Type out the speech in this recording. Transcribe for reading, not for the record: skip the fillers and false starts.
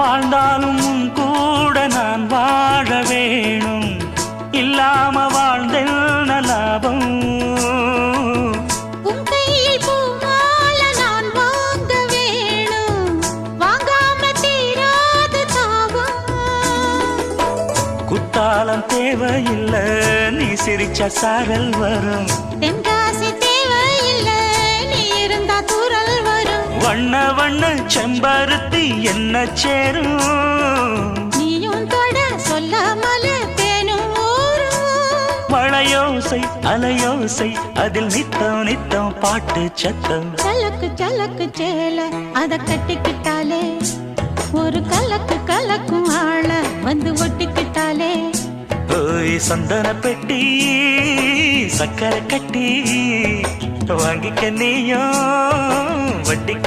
வாழ்ந்தாலும் உன் கூட நான் வாழ வேணும், இல்லாம வாழ்ந்தென்ன லாபம். உன் கையில் பூமால நான் வாங்க வேணும், வாங்காம தீராத தாபம். குத்தாலம் தேவையில்லை, நீ சிரிச்ச சாரல் வரும். தென்காசி தேவையில்லை, நீ இருந்தா தூரல் வரும். வண்ண வண்ண செம்பருத்தி என்ன சேரும், நீயும் தொட சொல்லாமல தேனும் ஊரும். மழையோசை அலையோசை அதில் நித்தம் நித்தம் பாட்டு சத்தம். சலக்கு சலக்கு சேல அத கட்டிக்கிட்டாலே, ஒரு கலக்கு கலக்கும் ஆள வந்து ஒட்டிக்கிட்டாலே. ஓய் சந்தன பெட்டி சக்கரை கட்டி வாங்கிக்க நீயும் வட்டிக்கு.